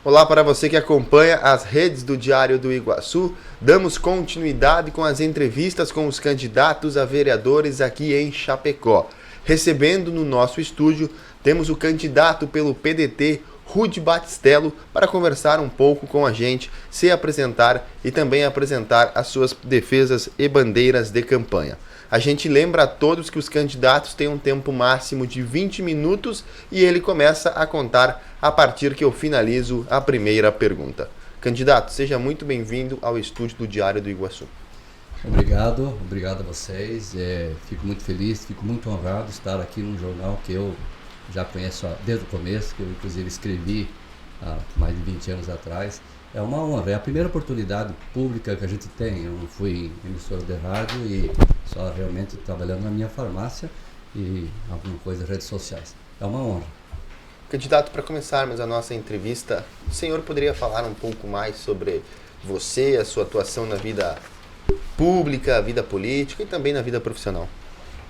Olá para você que acompanha as redes do Diário do Iguaçu. Damos continuidade com as entrevistas com os candidatos a vereadores aqui em Chapecó. Recebendo no nosso estúdio, temos o candidato pelo PDT, Rude Batistello, para conversar um pouco com a gente, se apresentar e também apresentar as suas defesas e bandeiras de campanha. A gente lembra a todos que os candidatos têm um tempo máximo de 20 minutos e ele começa a contar a partir que eu finalizo a primeira pergunta. Candidato, seja muito bem-vindo ao estúdio do Diário do Iguaçu. Obrigado a vocês. Fico muito feliz, fico muito honrado de estar aqui num jornal que eu já conheço desde o começo, que eu inclusive escrevi há mais de 20 anos atrás. É uma honra, é a primeira oportunidade pública que a gente tem. Eu não fui emissor de rádio e só realmente trabalhando na minha farmácia e alguma coisa nas redes sociais. É uma honra. Candidato, para começarmos a nossa entrevista, o senhor poderia falar um pouco mais sobre você, a sua atuação na vida pública, vida política e também na vida profissional?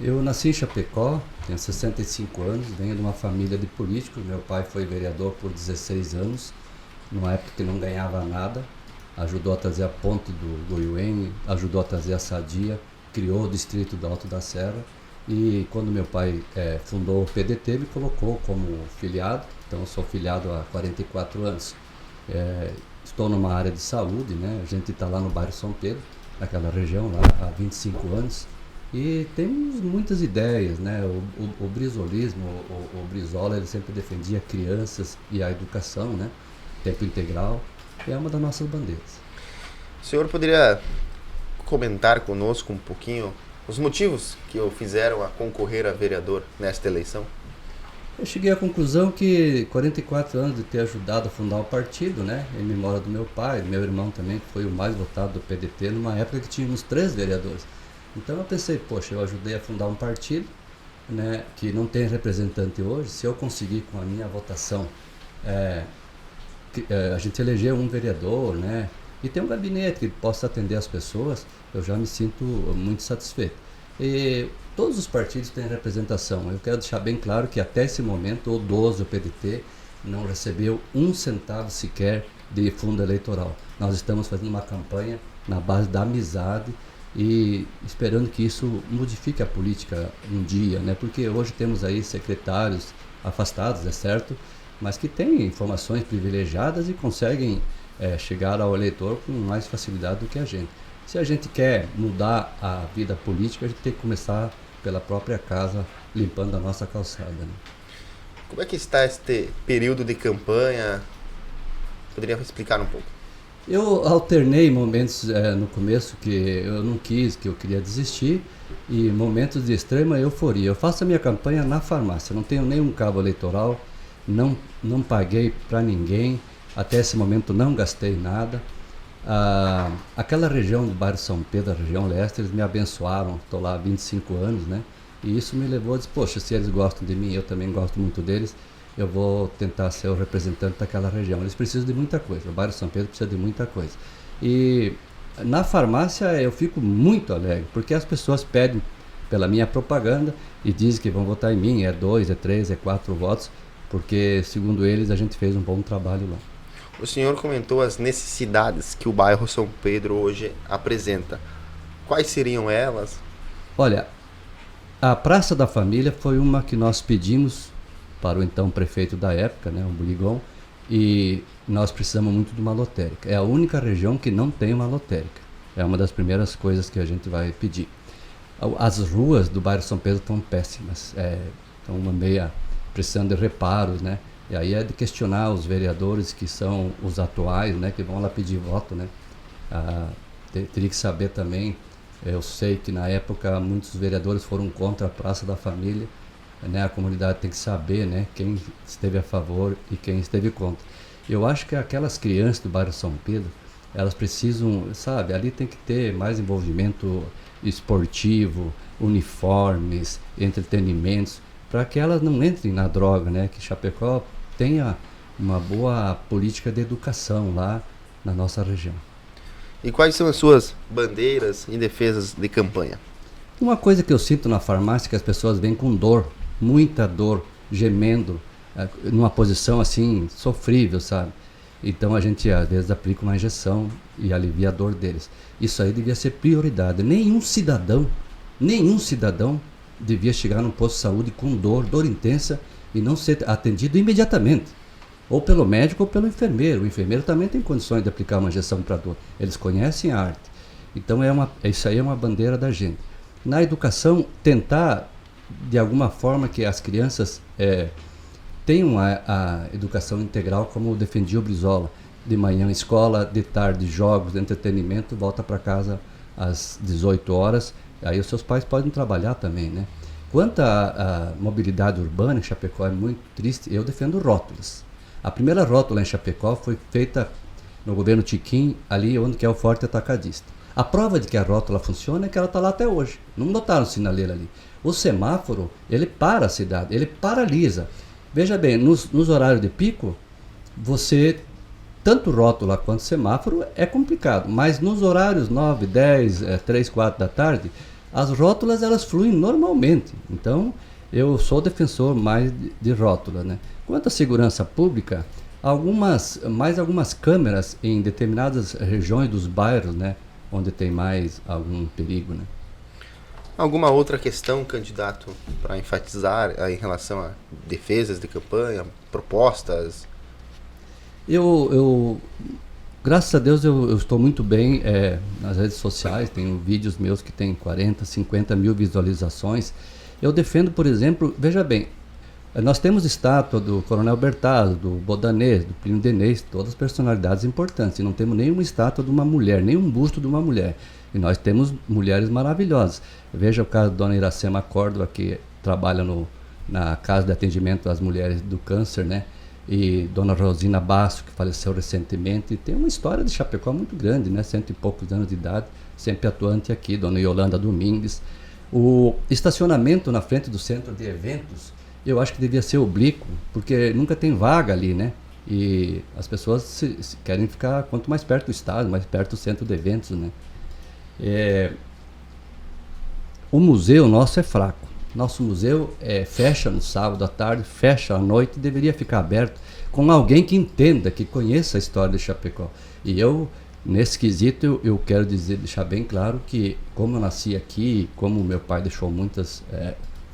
Eu nasci em Chapecó, tenho 65 anos, venho de uma família de políticos. Meu pai foi vereador por 16 anos, numa época que não ganhava nada, ajudou a trazer a ponte do Goiuém, ajudou a trazer a Sadia, criou o distrito do Alto da Serra e quando meu pai fundou o PDT me colocou como filiado, então eu sou filiado há 44 anos. Estou numa área de saúde, né? A gente está lá no bairro São Pedro, naquela região lá há 25 anos e temos muitas ideias, né? O brizolismo, o Brizola, ele sempre defendia crianças e a educação, né? Tempo integral, é uma das nossas bandeiras. O senhor poderia comentar conosco um pouquinho os motivos que o fizeram a concorrer a vereador nesta eleição? Eu cheguei à conclusão que 44 anos de ter ajudado a fundar o partido, né, em memória do meu pai, meu irmão também, que foi o mais votado do PDT, numa época que tínhamos 3 vereadores. Então eu pensei, poxa, eu ajudei a fundar um partido, né, que não tem representante hoje. Se eu conseguir com a minha votação a gente elegeu um vereador, né? E tem um gabinete que possa atender as pessoas, eu já me sinto muito satisfeito. E todos os partidos têm representação. Eu quero deixar bem claro que até esse momento o 12, o PDT, não recebeu um centavo sequer de fundo eleitoral. Nós estamos fazendo uma campanha na base da amizade e esperando que isso modifique a política um dia, né? Porque hoje temos aí secretários afastados, é certo, mas que têm informações privilegiadas e conseguem chegar ao eleitor com mais facilidade do que a gente. Se a gente quer mudar a vida política, a gente tem que começar pela própria casa, limpando a nossa calçada, né? Como é que está este período de campanha? Poderia explicar um pouco? Eu alternei momentos no começo que eu não quis, que eu queria desistir, e momentos de extrema euforia. Eu faço a minha campanha na farmácia, não tenho nenhum cabo eleitoral, não paguei para ninguém, até esse momento não gastei nada. Aquela região do bairro São Pedro, a região leste, eles me abençoaram, estou lá há 25 anos, né? E isso me levou a dizer, poxa, se eles gostam de mim, eu também gosto muito deles, eu vou tentar ser o representante daquela região. Eles precisam de muita coisa, o bairro São Pedro precisa de muita coisa. E na farmácia eu fico muito alegre, porque as pessoas pedem pela minha propaganda e dizem que vão votar em mim, 2, 3, 4 votos, porque, segundo eles, a gente fez um bom trabalho lá. O senhor comentou as necessidades que o bairro São Pedro hoje apresenta. Quais seriam elas? Olha, a Praça da Família foi uma que nós pedimos para o então prefeito da época, né, o Burigon, e nós precisamos muito de uma lotérica. É a única região que não tem uma lotérica. É uma das primeiras coisas que a gente vai pedir. As ruas do bairro São Pedro estão péssimas, estão precisando de reparos, né? E aí é de questionar os vereadores que são os atuais, né? Que vão lá pedir voto, né? Teria que saber também, eu sei que na época muitos vereadores foram contra a Praça da Família, né? A comunidade tem que saber, né? Quem esteve a favor e quem esteve contra. Eu acho que aquelas crianças do bairro São Pedro, elas precisam, sabe? Ali tem que ter mais envolvimento esportivo, uniformes, entretenimentos, para que elas não entrem na droga, né? Que Chapecó tenha uma boa política de educação lá na nossa região. E quais são as suas bandeiras e defesas de campanha? Uma coisa que eu sinto na farmácia é que as pessoas vêm com dor, muita dor, gemendo, numa posição assim, sofrível, sabe? Então a gente às vezes aplica uma injeção e alivia a dor deles. Isso aí devia ser prioridade. Nenhum cidadão devia chegar num posto de saúde com dor intensa e não ser atendido imediatamente. Ou pelo médico ou pelo enfermeiro. O enfermeiro também tem condições de aplicar uma injeção para dor. Eles conhecem a arte. Então isso aí é uma bandeira da gente. Na educação, tentar de alguma forma que as crianças tenham a educação integral, como defendia o Brizola. De manhã escola, de tarde jogos, entretenimento, volta para casa às 18 horas. Aí os seus pais podem trabalhar também, né? Quanto à mobilidade urbana em Chapecó, é muito triste. Eu defendo rótulas. A primeira rótula em Chapecó foi feita no governo Tiquim, ali onde que é o Forte Atacadista. A prova de que a rótula funciona é que ela está lá até hoje. Não botaram sinaleira ali. O semáforo, ele para a cidade, ele paralisa. Veja bem, nos horários de pico, você, tanto rótula quanto semáforo, é complicado. Mas nos horários 9, 10, 3, 4 da tarde, as rótulas elas fluem normalmente. Então, eu sou defensor mais de rótula, né? Quanto à segurança pública, algumas câmeras em determinadas regiões dos bairros, né? Onde tem mais algum perigo, né? Alguma outra questão, candidato, para enfatizar em relação a defesas de campanha, propostas? Graças a Deus eu estou muito bem nas redes sociais, tenho vídeos meus que têm 40, 50 mil visualizações. Eu defendo, por exemplo, veja bem, nós temos estátua do Coronel Bertazzo, do Bodanês, do Plínio Denês, todas personalidades importantes, e não temos nenhuma estátua de uma mulher, nenhum busto de uma mulher. E nós temos mulheres maravilhosas. Veja o caso da dona Iracema Córdova, que trabalha na Casa de Atendimento às Mulheres do Câncer, né? E dona Rosina Basso, que faleceu recentemente. Tem uma história de Chapecó muito grande, né? 100 e poucos anos de idade, sempre atuante aqui, dona Yolanda Domingues. O estacionamento na frente do centro de eventos, eu acho que devia ser oblíquo, porque nunca tem vaga ali, né? E as pessoas se querem ficar quanto mais perto do estádio, mais perto do centro de eventos, né? O museu nosso é fraco. Nosso museu fecha no sábado à tarde, fecha à noite, deveria ficar aberto com alguém que entenda, que conheça a história de Chapecó. E eu, nesse quesito, eu quero deixar bem claro que, como eu nasci aqui, como meu pai deixou muitas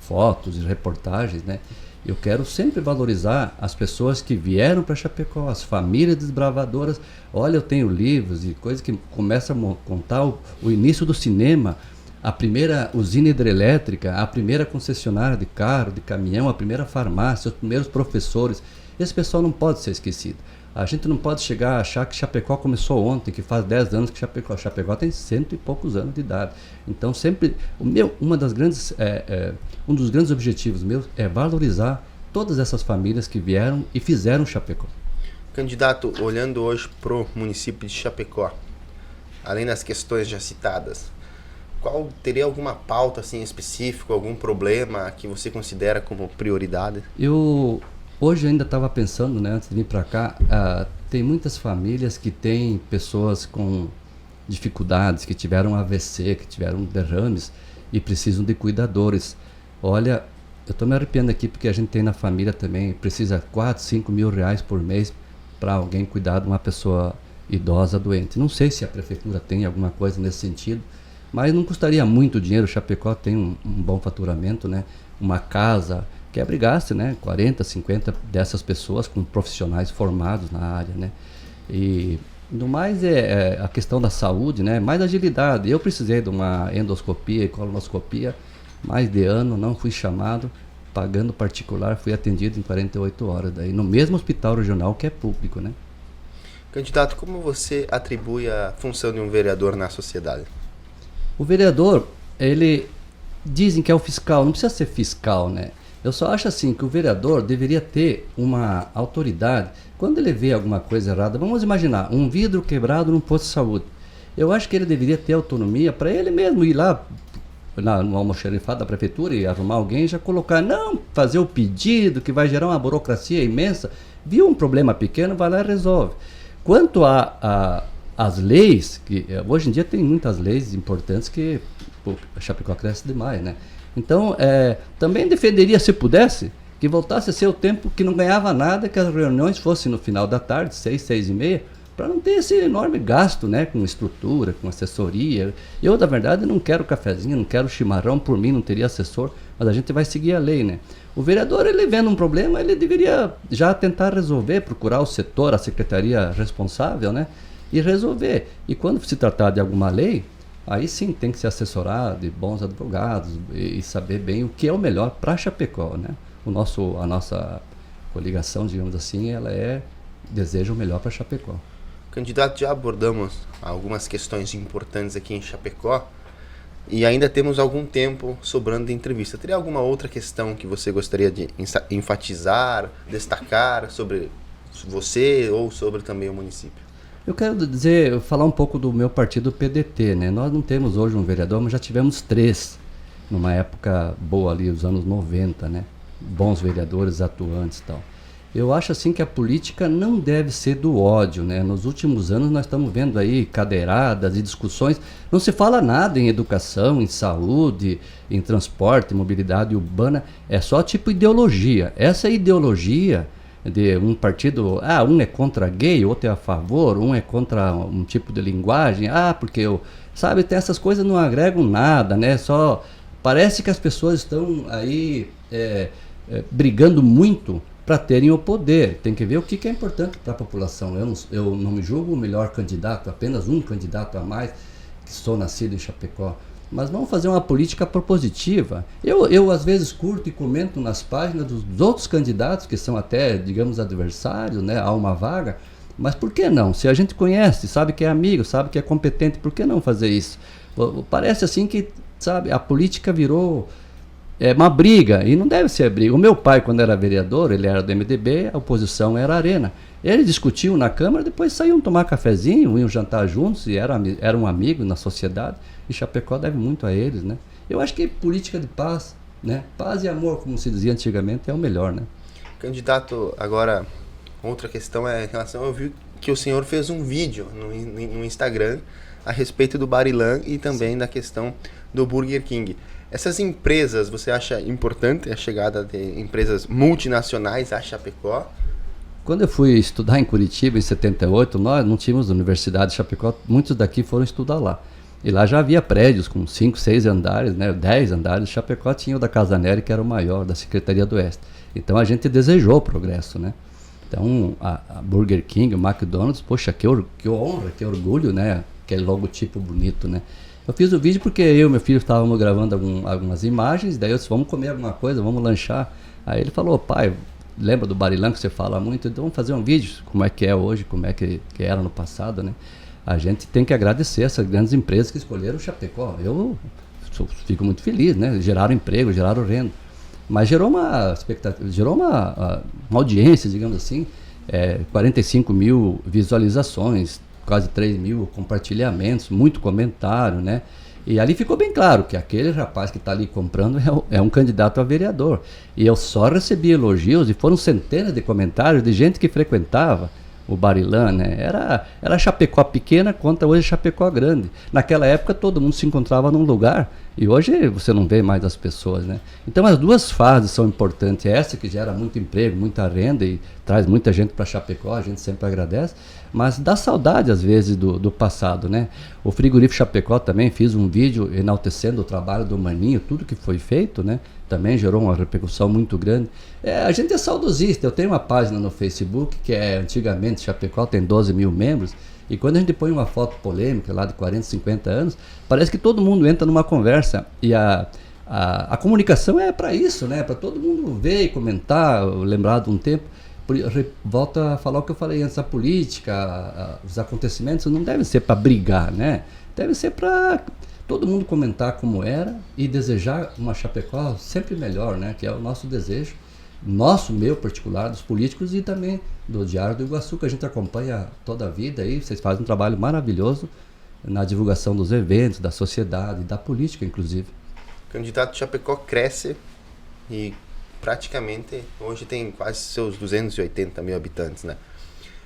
fotos e reportagens, né? Eu quero sempre valorizar as pessoas que vieram para Chapecó, as famílias desbravadoras. Olha, eu tenho livros e coisas que começam a contar o início do cinema, a primeira usina hidrelétrica, a primeira concessionária de carro, de caminhão, a primeira farmácia, os primeiros professores. Esse pessoal não pode ser esquecido. A gente não pode chegar a achar que Chapecó começou ontem, que faz 10 anos que Chapecó tem 100 e poucos anos de idade. Então sempre, um dos grandes objetivos meus é valorizar todas essas famílias que vieram e fizeram Chapecó. Candidato, olhando hoje para o município de Chapecó, além das questões já citadas, teria alguma pauta assim específica, algum problema que você considera como prioridade? Hoje eu ainda estava pensando, né, antes de vir para cá, tem muitas famílias que têm pessoas com dificuldades, que tiveram AVC, que tiveram derrames e precisam de cuidadores. Olha, eu estou me arrependendo aqui porque a gente tem na família também, precisa 4, 5 mil reais por mês para alguém cuidar de uma pessoa idosa doente. Não sei se a prefeitura tem alguma coisa nesse sentido, mas não custaria muito dinheiro. Chapecó tem um bom faturamento, né? Uma casa que abrigasse, né, 40, 50 dessas pessoas com profissionais formados na área, né? E no mais a questão da saúde, né? Mais agilidade. Eu precisei de uma endoscopia e colonoscopia, mais de ano, não fui chamado, pagando particular, fui atendido em 48 horas, daí no mesmo hospital regional que é público, né? Candidato, como você atribui a função de um vereador na sociedade? O vereador, dizem que é o fiscal, não precisa ser fiscal, né? Eu só acho assim que o vereador deveria ter uma autoridade. Quando ele vê alguma coisa errada, vamos imaginar, um vidro quebrado num posto de saúde. Eu acho que ele deveria ter autonomia para ele mesmo ir lá no almoxarifado da prefeitura e arrumar alguém e já colocar, não fazer o pedido que vai gerar uma burocracia imensa. Viu um problema pequeno, vai lá e resolve. Quanto às leis, que hoje em dia tem muitas leis importantes que a Chapecó cresce demais, né? Então, também defenderia, se pudesse, Que voltasse a ser o tempo que não ganhava nada, que as reuniões fossem no final da tarde, 6, 6h30, para não ter esse enorme gasto, né, com estrutura, com assessoria. Eu, na verdade, não quero cafezinho, não quero chimarrão, por mim não teria assessor, mas a gente vai seguir a lei, né? O vereador, ele vendo um problema, ele deveria já tentar resolver, procurar o setor, a secretaria responsável, né, e resolver. E quando se tratar de alguma lei, aí sim tem que se assessorar de bons advogados e saber bem o que é o melhor para Chapecó, né? A nossa coligação, digamos assim, ela deseja o melhor para Chapecó. Candidato, já abordamos algumas questões importantes aqui em Chapecó e ainda temos algum tempo sobrando de entrevista. Teria alguma outra questão que você gostaria de enfatizar, destacar sobre você ou sobre também o município? Eu quero falar um pouco do meu partido PDT, né? Nós não temos hoje um vereador, mas já tivemos 3, numa época boa ali, os anos 90, né? Bons vereadores atuantes e tal. Eu acho assim que a política não deve ser do ódio, né? Nos últimos anos nós estamos vendo aí cadeiradas e discussões, não se fala nada em educação, em saúde, em transporte, mobilidade urbana, é só tipo ideologia. Essa ideologia de um partido, um é contra gay, outro é a favor, um é contra um tipo de linguagem, porque sabe, tem essas coisas não agregam nada, né? Só parece que as pessoas estão aí brigando muito para terem o poder. Tem que ver o que é importante para a população. Eu não me julgo o melhor candidato, apenas um candidato a mais, que sou nascido em Chapecó. Mas vamos fazer uma política propositiva. Eu às vezes curto e comento nas páginas dos outros candidatos, que são até, digamos, adversários, né? Há uma vaga. Mas por que não? Se a gente conhece, sabe que é amigo, sabe que é competente, por que não fazer isso? Parece assim que, sabe, a política virou uma briga, e não deve ser briga. O meu pai, quando era vereador, ele era do MDB, a oposição era a Arena. Eles discutiam na Câmara, depois saíam tomar cafezinho, iam jantar juntos, e eram amigos na sociedade, e Chapecó deve muito a eles, né? Eu acho que política de paz, né? Paz e amor, como se dizia antigamente, é o melhor, né? Candidato, agora, outra questão é em relação, eu vi que o senhor fez um vídeo no Instagram a respeito do Barilan e também da questão do Burger King. Essas empresas, você acha importante a chegada de empresas multinacionais a Chapecó? Quando eu fui estudar em Curitiba, em 78, nós não tínhamos universidade de Chapecó, muitos daqui foram estudar lá. E lá já havia prédios com 5, 6 andares, né, 10 andares. Chapecó tinha o da Casa Nery, que era o maior, da Secretaria do Oeste. Então a gente desejou o progresso, né? Então a Burger King, o McDonald's, poxa, que honra, que orgulho, né? Aquele logotipo bonito, né? Eu fiz o vídeo porque eu e meu filho estávamos gravando algumas imagens, daí eu disse, vamos comer alguma coisa, vamos lanchar. Aí ele falou, pai, lembra do Barilan que você fala muito? Então vamos fazer um vídeo, como é que é hoje, como é que era no passado, né? A gente tem que agradecer essas grandes empresas que escolheram o Chapecó. Eu fico muito feliz, né? Geraram emprego, geraram renda. Mas gerou uma expectativa, gerou uma audiência, digamos assim, 45 mil visualizações, quase 3 mil compartilhamentos, muito comentário, né? E ali ficou bem claro que aquele rapaz que está ali comprando é um candidato a vereador. E eu só recebi elogios e foram centenas de comentários de gente que frequentava o Barilan, né? Era Chapecó pequena contra hoje Chapecó grande. Naquela época todo mundo se encontrava num lugar e hoje você não vê mais as pessoas, né? Então as duas fases são importantes. Essa que gera muito emprego, muita renda e traz muita gente para Chapecó, a gente sempre agradece, mas dá saudade às vezes do passado, né? O Frigorífico Chapecó também fiz um vídeo enaltecendo o trabalho do Maninho, tudo que foi feito, né? Também gerou uma repercussão muito grande. A gente é saudosista. Eu tenho uma página no Facebook que antigamente Chapecó tem 12 mil membros, e quando a gente põe uma foto polêmica lá de 40, 50 anos, parece que todo mundo entra numa conversa, e a comunicação é para isso, né? Para todo mundo ver e comentar, lembrar de um tempo. Volto a falar o que eu falei antes, a política, os acontecimentos não devem ser para brigar, né? Deve ser para todo mundo comentar como era e desejar uma Chapecó sempre melhor, né? Que é o nosso desejo, meu particular, dos políticos e também do Diário do Iguaçu, que a gente acompanha toda a vida aí. Vocês fazem um trabalho maravilhoso na divulgação dos eventos, da sociedade, da política, inclusive. O candidato Chapecó cresce e praticamente hoje tem quase seus 280 mil habitantes, né?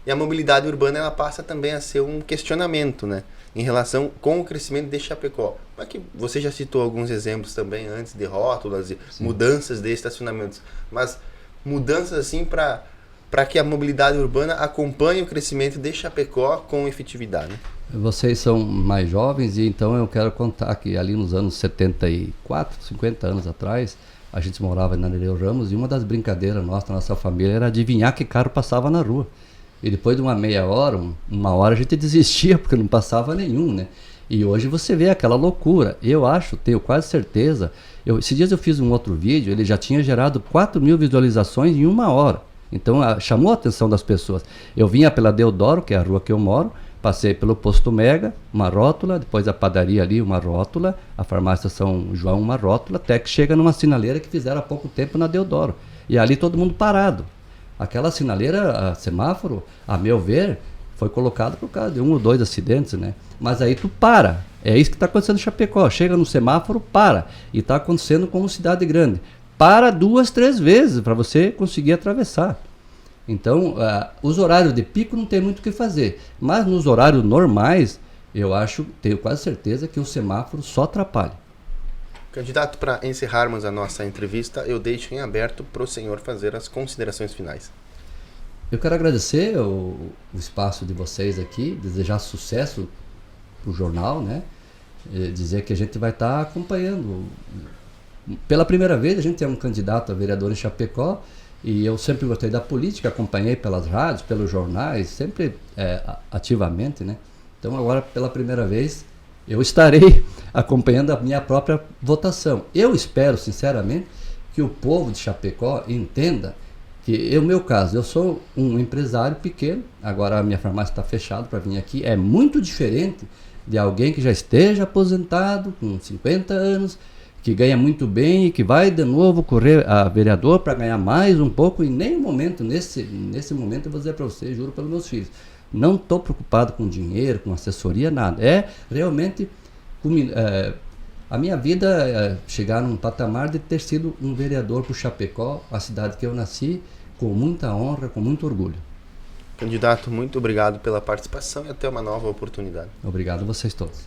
E a mobilidade urbana ela passa também a ser um questionamento, né? Em relação com o crescimento de Chapecó. Mas que você já citou alguns exemplos também antes de rótulas e mudanças de estacionamentos. Mas mudanças assim para que a mobilidade urbana acompanhe o crescimento de Chapecó com efetividade, né? Vocês são mais jovens e então eu quero contar que ali nos anos 74, 50 anos atrás, a gente morava na Nereu Ramos e uma das brincadeiras nossa família era adivinhar que carro passava na rua. E depois de uma meia hora, uma hora a gente desistia porque não passava nenhum, né? E hoje você vê aquela loucura. Eu acho, tenho quase certeza, esses dias eu fiz um outro vídeo, ele já tinha gerado 4.000 visualizações em uma hora. Então chamou a atenção das pessoas. Eu vinha pela Deodoro, que é a rua que eu moro, passei pelo Posto Mega, uma rótula, depois a padaria ali, uma rótula, a farmácia São João, uma rótula, até que chega numa sinaleira que fizeram há pouco tempo na Deodoro. E ali todo mundo parado. Aquela sinaleira, semáforo, a meu ver, foi colocado por causa de 1 ou 2 acidentes, né? Mas aí tu para. É isso que está acontecendo em Chapecó. Chega no semáforo, para. E está acontecendo como cidade grande. Para 2, 3 vezes para você conseguir atravessar. Então, os horários de pico não tem muito o que fazer. Mas nos horários normais, eu acho, tenho quase certeza que o semáforo só atrapalha. Candidato, para encerrarmos a nossa entrevista, eu deixo em aberto para o senhor fazer as considerações finais. Eu quero agradecer o espaço de vocês aqui, desejar sucesso para o jornal, né? Dizer que a gente vai estar acompanhando. Pela primeira vez a gente é um candidato a vereador em Chapecó e eu sempre gostei da política, acompanhei pelas rádios, pelos jornais, sempre ativamente, né? Então agora pela primeira vez eu estarei acompanhando a minha própria votação. Eu espero sinceramente que o povo de Chapecó entenda que, no meu caso, eu sou um empresário pequeno, agora a minha farmácia está fechada para vir aqui, é muito diferente de alguém que já esteja aposentado, com 50 anos, que ganha muito bem e que vai de novo correr a vereador para ganhar mais um pouco, e nem momento, nesse momento eu vou dizer para você, juro pelos meus filhos, não estou preocupado com dinheiro, com assessoria, nada. É realmente a minha vida chegar num patamar de ter sido um vereador para o Chapecó, a cidade que eu nasci, com muita honra, com muito orgulho. Candidato, muito obrigado pela participação e até uma nova oportunidade. Obrigado a vocês todos.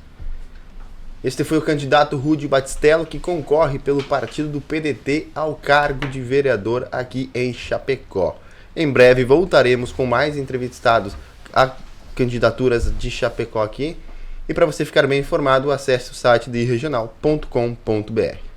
Este foi o candidato Rudy Batistello, que concorre pelo partido do PDT ao cargo de vereador aqui em Chapecó. Em breve voltaremos com mais entrevistados a candidaturas de Chapecó aqui. E para você ficar bem informado, acesse o site de regional.com.br.